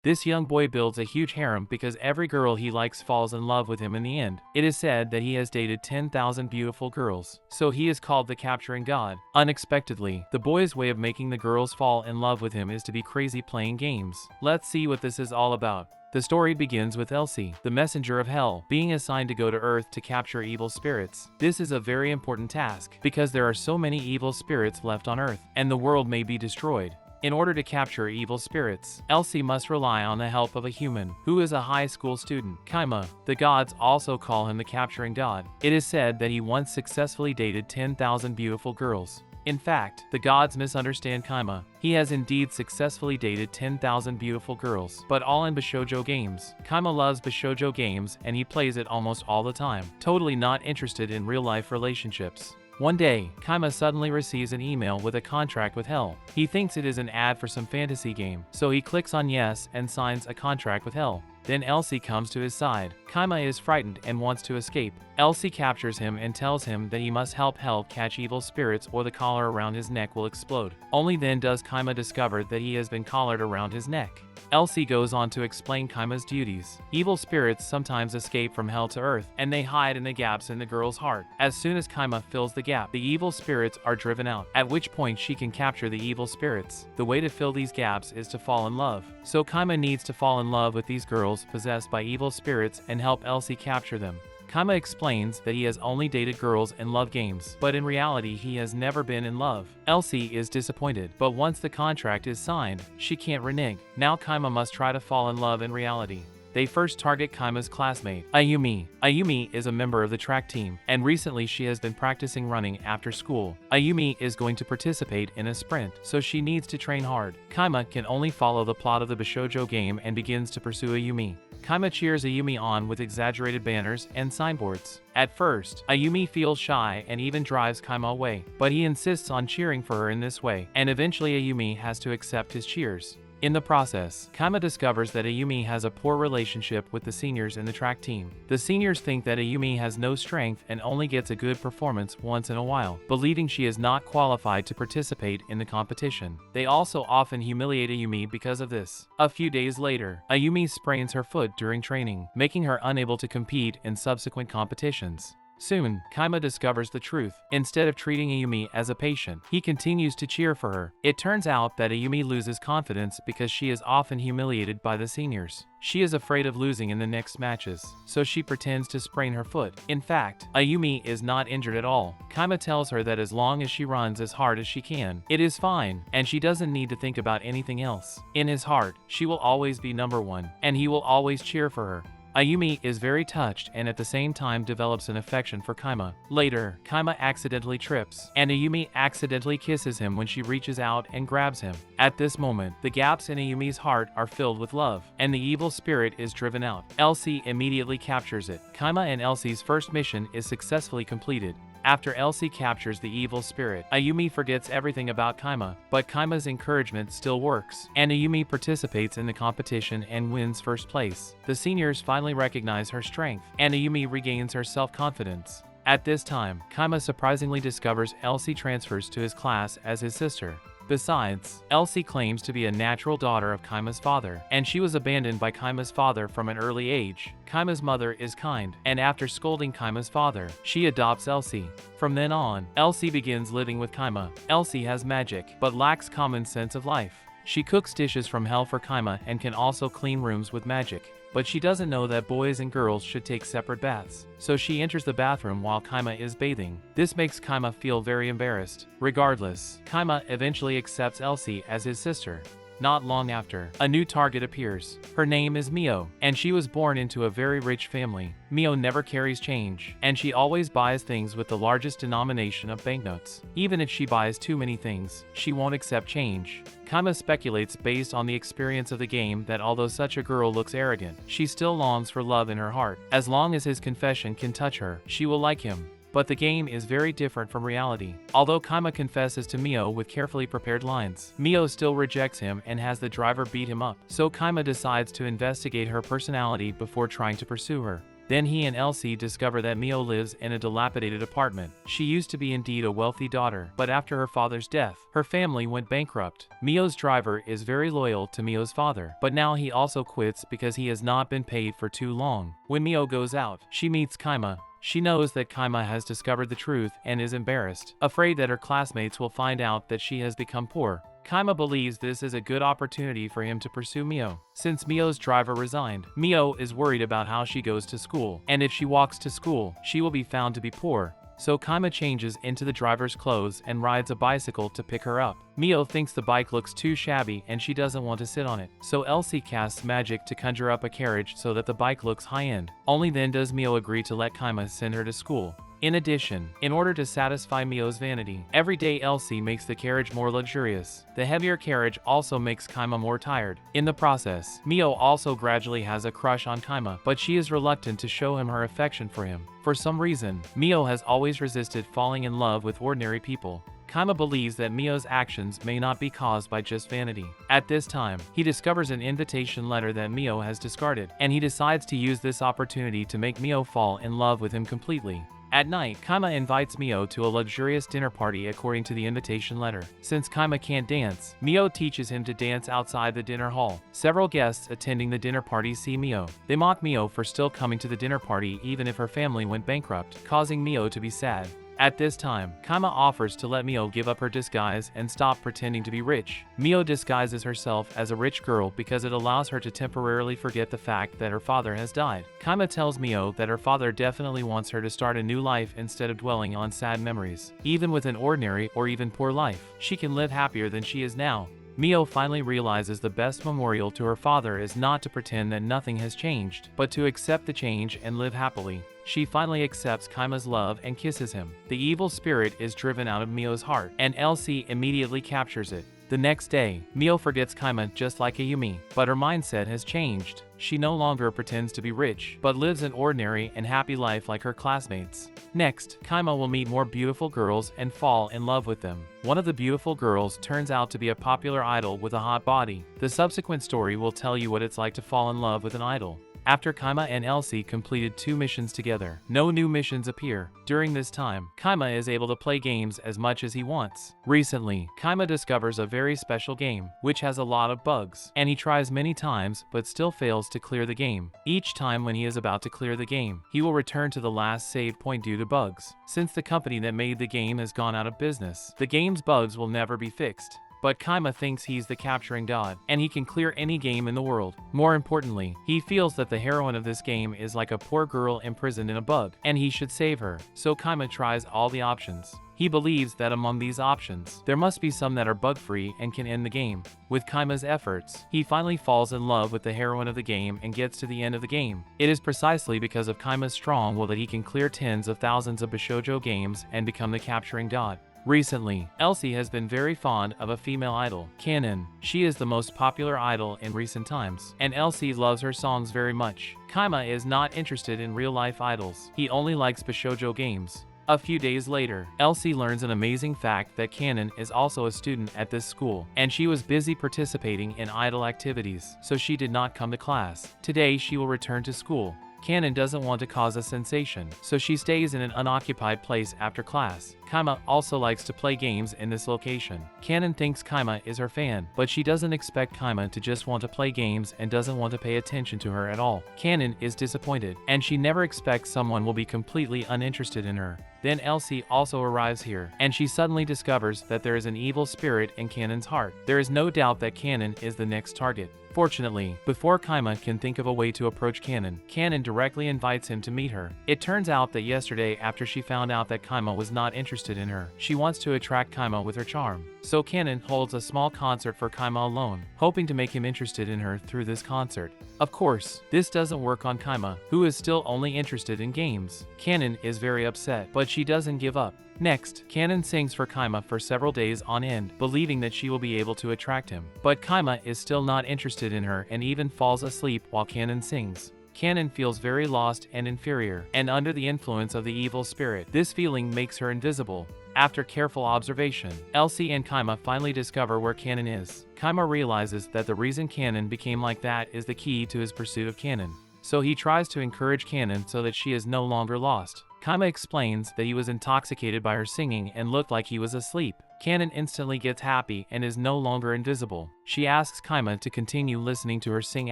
This young boy builds a huge harem because every girl he likes falls in love with him in the end. It is said that he has dated 10,000 beautiful girls, so he is called the capturing god. Unexpectedly, the boy's way of making the girls fall in love with him is to be crazy playing games. Let's see what this is all about. The story begins with Elsie, the messenger of hell, being assigned to go to Earth to capture evil spirits. This is a very important task because there are so many evil spirits left on Earth, and the world may be destroyed. In order to capture evil spirits, Elsie must rely on the help of a human, who is a high school student, Kaima. The gods also call him the capturing god. It is said that he once successfully dated 10,000 beautiful girls. In fact, the gods misunderstand Kaima. He has indeed successfully dated 10,000 beautiful girls, but all in Bishoujo games. Kaima loves Bishoujo games and he plays it almost all the time, totally not interested in real-life relationships. One day, Kaima suddenly receives an email with a contract with Hell. He thinks it is an ad for some fantasy game, so he clicks on yes and signs a contract with Hell. Then Elsie comes to his side. Kaima is frightened and wants to escape. Elsie captures him and tells him that he must help Hell catch evil spirits or the collar around his neck will explode. Only then does Kaima discover that he has been collared around his neck. Elsie goes on to explain Kaima's duties. Evil spirits sometimes escape from Hell to Earth, and they hide in the gaps in the girl's heart. As soon as Kaima fills the gap, the evil spirits are driven out, at which point she can capture the evil spirits. The way to fill these gaps is to fall in love. So Kaima needs to fall in love with these girls possessed by evil spirits and help Elsie capture them. Kaima explains that he has only dated girls in love games, but in reality he has never been in love. Elsie is disappointed, but once the contract is signed, she can't renege. Now Kaima must try to fall in love in reality. They first target Kaima's classmate, Ayumi. Ayumi is a member of the track team, and recently she has been practicing running after school. Ayumi is going to participate in a sprint, so she needs to train hard. Kaima can only follow the plot of the Bishoujo game and begins to pursue Ayumi. Kaima cheers Ayumi on with exaggerated banners and signboards. At first, Ayumi feels shy and even drives Kaima away, but he insists on cheering for her in this way, and eventually Ayumi has to accept his cheers. In the process, Kaima discovers that Ayumi has a poor relationship with the seniors in the track team. The seniors think that Ayumi has no strength and only gets a good performance once in a while, believing she is not qualified to participate in the competition. They also often humiliate Ayumi because of this. A few days later, Ayumi sprains her foot during training, making her unable to compete in subsequent competitions. Soon, Kaima discovers the truth. Instead of treating Ayumi as a patient, he continues to cheer for her. It turns out that Ayumi loses confidence because she is often humiliated by the seniors. She is afraid of losing in the next matches, so she pretends to sprain her foot. In fact, Ayumi is not injured at all. Kaima tells her that as long as she runs as hard as she can, it is fine, and she doesn't need to think about anything else. In his heart, she will always be number one, and he will always cheer for her. Ayumi is very touched and at the same time develops an affection for Kaima. Later, Kaima accidentally trips, and Ayumi accidentally kisses him when she reaches out and grabs him. At this moment, the gaps in Ayumi's heart are filled with love, and the evil spirit is driven out. Elsie immediately captures it. Kaima and Elsie's first mission is successfully completed. After Elsie captures the evil spirit, Ayumi forgets everything about Kaima, but Kaima's encouragement still works, and Ayumi participates in the competition and wins first place. The seniors finally recognize her strength, and Ayumi regains her self-confidence. At this time, Kaima surprisingly discovers Elsie transfers to his class as his sister. Besides, Elsie claims to be a natural daughter of Kaima's father, and she was abandoned by Kaima's father from an early age. Kaima's mother is kind, and after scolding Kaima's father, she adopts Elsie. From then on, Elsie begins living with Kaima. Elsie has magic, but lacks common sense of life. She cooks dishes from hell for Kaima and can also clean rooms with magic. But she doesn't know that boys and girls should take separate baths, so she enters the bathroom while Kaima is bathing. This makes Kaima feel very embarrassed. Regardless, Kaima eventually accepts Elsie as his sister. Not long after, a new target appears. Her name is Mio, and she was born into a very rich family. Mio never carries change, and she always buys things with the largest denomination of banknotes. Even if she buys too many things, she won't accept change. Kaima speculates based on the experience of the game that although such a girl looks arrogant, she still longs for love in her heart. As long as his confession can touch her, she will like him. But the game is very different from reality. Although Kaima confesses to Mio with carefully prepared lines, Mio still rejects him and has the driver beat him up. So Kaima decides to investigate her personality before trying to pursue her. Then he and Elsie discover that Mio lives in a dilapidated apartment. She used to be indeed a wealthy daughter, but after her father's death, her family went bankrupt. Mio's driver is very loyal to Mio's father, but now he also quits because he has not been paid for too long. When Mio goes out, she meets Kaima. She knows that Kaima has discovered the truth and is embarrassed, afraid that her classmates will find out that she has become poor. Kaima believes this is a good opportunity for him to pursue Mio. Since Mio's driver resigned, Mio is worried about how she goes to school, and if she walks to school, she will be found to be poor. So Kaima changes into the driver's clothes and rides a bicycle to pick her up. Mio thinks the bike looks too shabby and she doesn't want to sit on it. So Elsie casts magic to conjure up a carriage so that the bike looks high-end. Only then does Mio agree to let Kaima send her to school. In addition, in order to satisfy Mio's vanity, every day Elsie makes the carriage more luxurious. The heavier carriage also makes Kaima more tired. In the process, Mio also gradually has a crush on Kaima, but she is reluctant to show him her affection for him. For some reason, Mio has always resisted falling in love with ordinary people. Kaima believes that Mio's actions may not be caused by just vanity. At this time, he discovers an invitation letter that Mio has discarded, and he decides to use this opportunity to make Mio fall in love with him completely. At night, Kaima invites Mio to a luxurious dinner party according to the invitation letter. Since Kaima can't dance, Mio teaches him to dance outside the dinner hall. Several guests attending the dinner party see Mio. They mock Mio for still coming to the dinner party even if her family went bankrupt, causing Mio to be sad. At this time, Kaima offers to let Mio give up her disguise and stop pretending to be rich. Mio disguises herself as a rich girl because it allows her to temporarily forget the fact that her father has died. Kaima tells Mio that her father definitely wants her to start a new life instead of dwelling on sad memories. Even with an ordinary or even poor life, she can live happier than she is now. Mio finally realizes the best memorial to her father is not to pretend that nothing has changed, but to accept the change and live happily. She finally accepts Kaima's love and kisses him. The evil spirit is driven out of Mio's heart, and Elsie immediately captures it. The next day, Mio forgets Kaima just like Ayumi, but her mindset has changed. She no longer pretends to be rich, but lives an ordinary and happy life like her classmates. Next, Kaima will meet more beautiful girls and fall in love with them. One of the beautiful girls turns out to be a popular idol with a hot body. The subsequent story will tell you what it's like to fall in love with an idol. After Kaima and Elsie completed 2 missions together, no new missions appear. During this time, Kaima is able to play games as much as he wants. Recently, Kaima discovers a very special game, which has a lot of bugs, and he tries many times but still fails to clear the game. Each time when he is about to clear the game, he will return to the last save point due to bugs. Since the company that made the game has gone out of business, the game's bugs will never be fixed. But Kaima thinks he's the capturing god, and he can clear any game in the world. More importantly, he feels that the heroine of this game is like a poor girl imprisoned in a bug, and he should save her. So Kaima tries all the options. He believes that among these options, there must be some that are bug-free and can end the game. With Kaima's efforts, he finally falls in love with the heroine of the game and gets to the end of the game. It is precisely because of Kaima's strong will that he can clear tens of thousands of Bishoujo games and become the capturing god. Recently, Elsie has been very fond of a female idol, Kanon. She is the most popular idol in recent times, and Elsie loves her songs very much. Kaima is not interested in real-life idols. He only likes Bishoujo games. A few days later, Elsie learns an amazing fact that Kanon is also a student at this school, and she was busy participating in idol activities, so she did not come to class. Today, she will return to school. Kanon doesn't want to cause a sensation, so she stays in an unoccupied place after class. Kaima also likes to play games in this location. Kanon thinks Kaima is her fan, but she doesn't expect Kaima to just want to play games and doesn't want to pay attention to her at all. Kanon is disappointed, and she never expects someone will be completely uninterested in her. Then Elsie also arrives here, and she suddenly discovers that there is an evil spirit in Kanon's heart. There is no doubt that Kanon is the next target. Fortunately, before Kaima can think of a way to approach Kanon, Kanon directly invites him to meet her. It turns out that yesterday, after she found out that Kaima was not interested in her, she wants to attract Kaima with her charm. So Kanon holds a small concert for Kaima alone, hoping to make him interested in her through this concert. Of course, this doesn't work on Kaima, who is still only interested in games. Kanon is very upset, but she doesn't give up. Next, Kanon sings for Kaima for several days on end, believing that she will be able to attract him. But Kaima is still not interested in her and even falls asleep while Kanon sings. Kanon feels very lost and inferior, and under the influence of the evil spirit. This feeling makes her invisible. After careful observation, Elsie and Kaima finally discover where Kanon is. Kaima realizes that the reason Kanon became like that is the key to his pursuit of Kanon. so he tries to encourage Kanan so that she is no longer lost. Kaima explains that he was intoxicated by her singing and looked like he was asleep. Kanan instantly gets happy and is no longer invisible. She asks Kaima to continue listening to her sing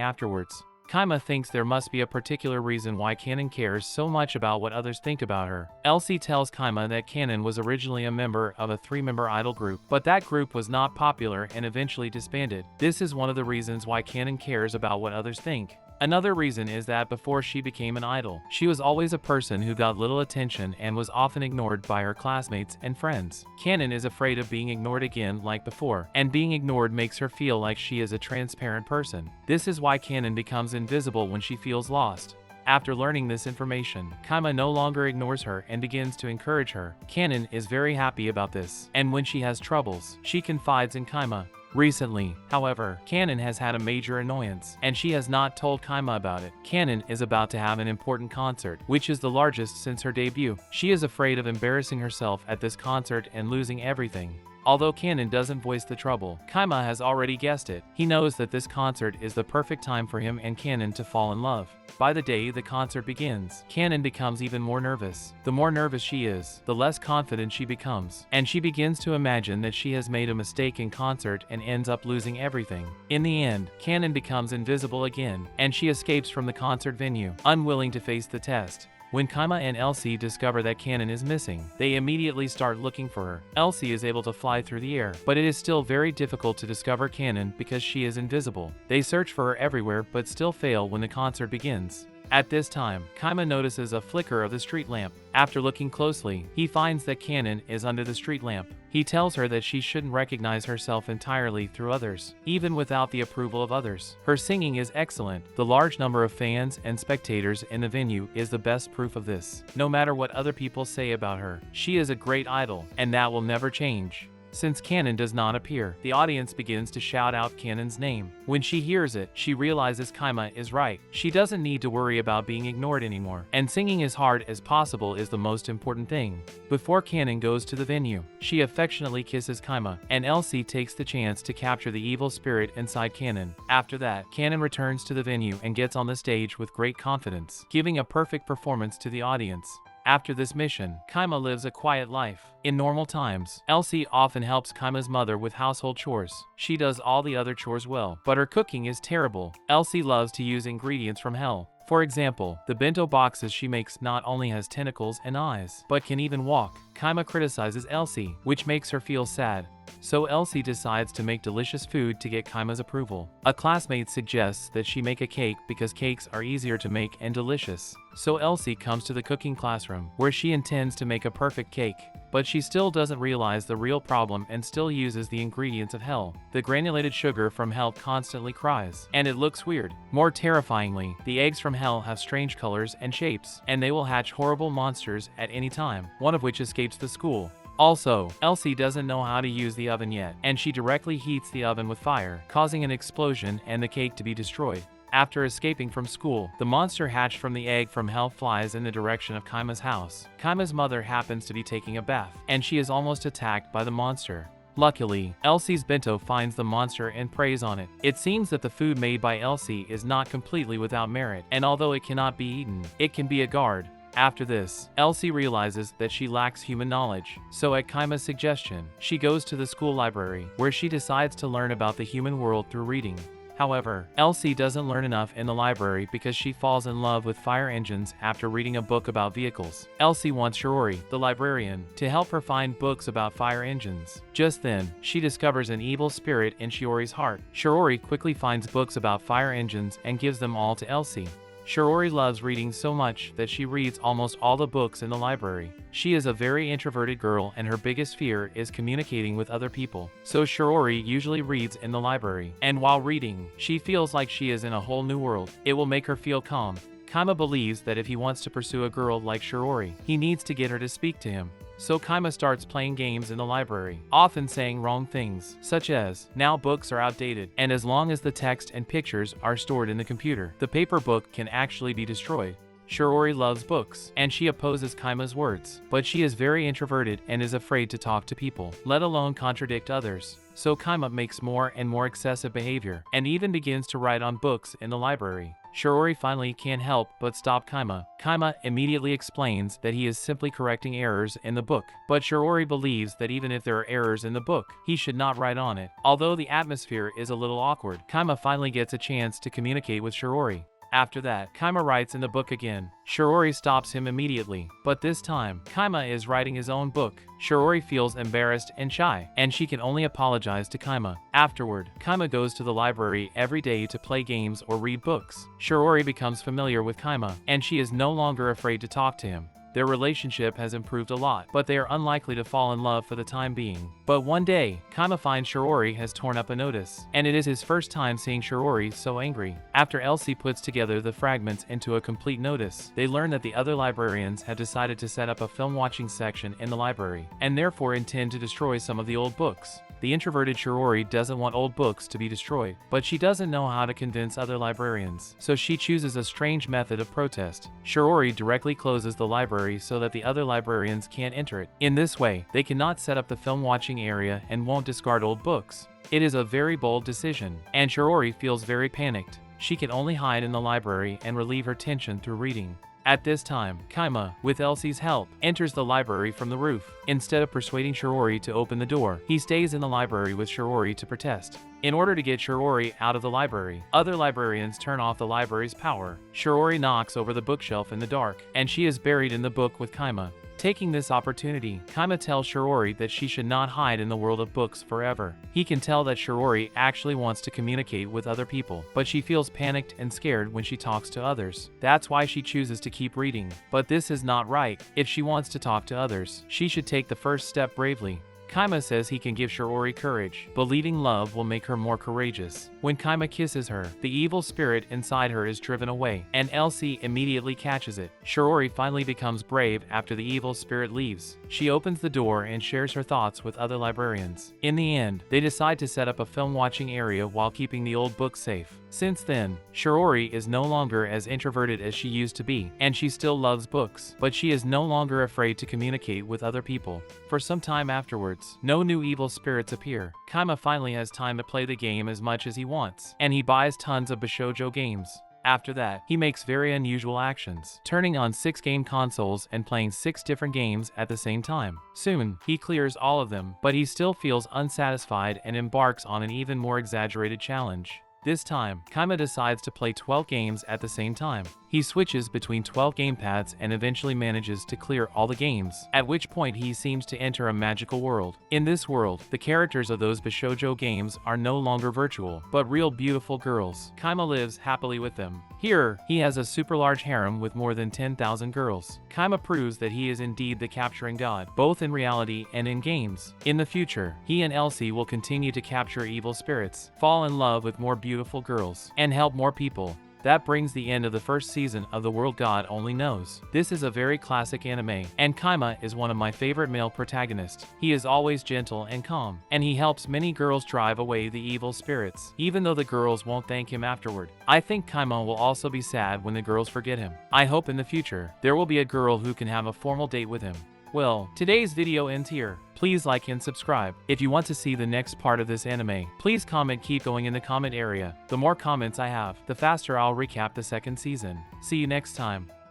afterwards. Kaima thinks there must be a particular reason why Kanan cares so much about what others think about her. Elsie tells Kaima that Kanan was originally a member of a 3-member idol group, but that group was not popular and eventually disbanded. This is one of the reasons why Kanan cares about what others think. Another reason is that before she became an idol, she was always a person who got little attention and was often ignored by her classmates and friends. Kanan is afraid of being ignored again like before, and being ignored makes her feel like she is a transparent person. This is why Kanan becomes invisible when she feels lost. After learning this information, Kaima no longer ignores her and begins to encourage her. Kanan is very happy about this, and when she has troubles, she confides in Kaima. Recently, however, Kanan has had a major annoyance, and she has not told Kaima about it. Kanan is about to have an important concert, which is the largest since her debut. She is afraid of embarrassing herself at this concert and losing everything. Although Kanan doesn't voice the trouble, Kaima has already guessed it. He knows that this concert is the perfect time for him and Kanan to fall in love. By the day the concert begins, Kanan becomes even more nervous. The more nervous she is, the less confident she becomes, and she begins to imagine that she has made a mistake in concert and ends up losing everything. In the end, Kanan becomes invisible again, and she escapes from the concert venue, unwilling to face the test. When Kaima and Elsie discover that Kanan is missing, they immediately start looking for her. Elsie is able to fly through the air, but it is still very difficult to discover Kanan because she is invisible. They search for her everywhere but still fail when the concert begins. At this time, Kaima notices a flicker of the street lamp. After looking closely, he finds that Kanan is under the street lamp. He tells her that she shouldn't recognize herself entirely through others, even without the approval of others. Her singing is excellent. The large number of fans and spectators in the venue is the best proof of this. No matter what other people say about her, she is a great idol, and that will never change. Since Kanan does not appear, the audience begins to shout out Kanan's name. When she hears it, she realizes Kaima is right. She doesn't need to worry about being ignored anymore, and singing as hard as possible is the most important thing. Before Kanan goes to the venue, she affectionately kisses Kaima, and Elsie takes the chance to capture the evil spirit inside Kanan. After that, Kanan returns to the venue and gets on the stage with great confidence, giving a perfect performance to the audience. After this mission, Kaima lives a quiet life. In normal times, Elsie often helps Kaima's mother with household chores. She does all the other chores well, but her cooking is terrible. Elsie loves to use ingredients from hell. For example, the bento boxes she makes not only has tentacles and eyes, but can even walk. Kaima criticizes Elsie, which makes her feel sad. So Elsie decides to make delicious food to get Kaima's approval. A classmate suggests that she make a cake because cakes are easier to make and delicious. So Elsie comes to the cooking classroom, where she intends to make a perfect cake. But she still doesn't realize the real problem and still uses the ingredients of hell. The granulated sugar from hell constantly cries, and it looks weird. More terrifyingly, the eggs from hell have strange colors and shapes, and they will hatch horrible monsters at any time, one of which escapes the school. Also, Elsie doesn't know how to use the oven yet, and she directly heats the oven with fire, causing an explosion and the cake to be destroyed. After escaping from school, the monster hatched from the egg from hell flies in the direction of Kaima's house. Kaima's mother happens to be taking a bath, and she is almost attacked by the monster. Luckily, Elsie's bento finds the monster and preys on it. It seems that the food made by Elsie is not completely without merit, and although it cannot be eaten, it can be a guard. After this, Elsie realizes that she lacks human knowledge, so at Kaima's suggestion, she goes to the school library, where she decides to learn about the human world through reading. However, Elsie doesn't learn enough in the library because she falls in love with fire engines after reading a book about vehicles. Elsie wants Shiori, the librarian, to help her find books about fire engines. Just then, she discovers an evil spirit in Shiori's heart. Shiori quickly finds books about fire engines and gives them all to Elsie. Shiori loves reading so much that she reads almost all the books in the library. She is a very introverted girl and her biggest fear is communicating with other people. So Shiori usually reads in the library, and while reading, she feels like she is in a whole new world. It will make her feel calm. Kaima believes that if he wants to pursue a girl like Shiori, he needs to get her to speak to him. So Kaima starts playing games in the library, often saying wrong things, such as, now books are outdated, and as long as the text and pictures are stored in the computer, the paper book can actually be destroyed. Shiori loves books, and she opposes Kaima's words, but she is very introverted and is afraid to talk to people, let alone contradict others. So Kaima makes more and more excessive behavior, and even begins to write on books in the library. Shiori finally can't help but stop Kaima. Kaima immediately explains that he is simply correcting errors in the book, but Shiori believes that even if there are errors in the book, he should not write on it. Although the atmosphere is a little awkward, Kaima finally gets a chance to communicate with Shiori. After that, Kaima writes in the book again. Shiori stops him immediately, but this time, Kaima is writing his own book. Shiori feels embarrassed and shy, and she can only apologize to Kaima. Afterward, Kaima goes to the library every day to play games or read books. Shiori becomes familiar with Kaima, and she is no longer afraid to talk to him. Their relationship has improved a lot, but they are unlikely to fall in love for the time being. But one day, Kaima finds Shiori has torn up a notice, and it is his first time seeing Shiori so angry. After Elsie puts together the fragments into a complete notice, they learn that the other librarians have decided to set up a film-watching section in the library, and therefore intend to destroy some of the old books. The introverted Shiori doesn't want old books to be destroyed, but she doesn't know how to convince other librarians, so she chooses a strange method of protest. Shiori directly closes the library so that the other librarians can't enter it. In this way, they cannot set up the film watching area and won't discard old books. It is a very bold decision, and Shiori feels very panicked. She can only hide in the library and relieve her tension through reading. At this time, Kaima, with Elsie's help, enters the library from the roof. Instead of persuading Shiori to open the door, he stays in the library with Shiori to protest. In order to get Shiori out of the library, other librarians turn off the library's power. Shiori knocks over the bookshelf in the dark, and she is buried in the book with Kaima. Taking this opportunity, Kaima tells Shiori that she should not hide in the world of books forever. He can tell that Shiori actually wants to communicate with other people, but she feels panicked and scared when she talks to others. That's why she chooses to keep reading. But this is not right. If she wants to talk to others, she should take the first step bravely. Kaima says he can give Shiori courage, believing love will make her more courageous. When Kaima kisses her, the evil spirit inside her is driven away, and Elsie immediately catches it. Shiori finally becomes brave after the evil spirit leaves. She opens the door and shares her thoughts with other librarians. In the end, they decide to set up a film-watching area while keeping the old books safe. Since then, Shiori is no longer as introverted as she used to be, and she still loves books, but she is no longer afraid to communicate with other people. For some time afterwards, no new evil spirits appear. Kaima finally has time to play the game as much as he wants, and he buys tons of Bishoujo games. After that, he makes very unusual actions, turning on 6 game consoles and playing 6 different games at the same time. Soon, he clears all of them, but he still feels unsatisfied and embarks on an even more exaggerated challenge. This time, Kaima decides to play 12 games at the same time. He switches between 12 gamepads and eventually manages to clear all the games, at which point he seems to enter a magical world. In this world, the characters of those Bishoujo games are no longer virtual, but real beautiful girls. Kaima lives happily with them. Here, he has a super large harem with more than 10,000 girls. Kaima proves that he is indeed the capturing god, both in reality and in games. In the future, he and Elsie will continue to capture evil spirits, fall in love with more beautiful girls, and help more people. That brings the end of the first season of The World God Only Knows. This is a very classic anime, and Kaima is one of my favorite male protagonists. He is always gentle and calm, and he helps many girls drive away the evil spirits, even though the girls won't thank him afterward. I think Kaima will also be sad when the girls forget him. I hope in the future, there will be a girl who can have a formal date with him. Well, today's video ends here. Please like and subscribe. If you want to see the next part of this anime, please comment. Keep going in the comment area. The more comments I have, the faster I'll recap the second season. See you next time.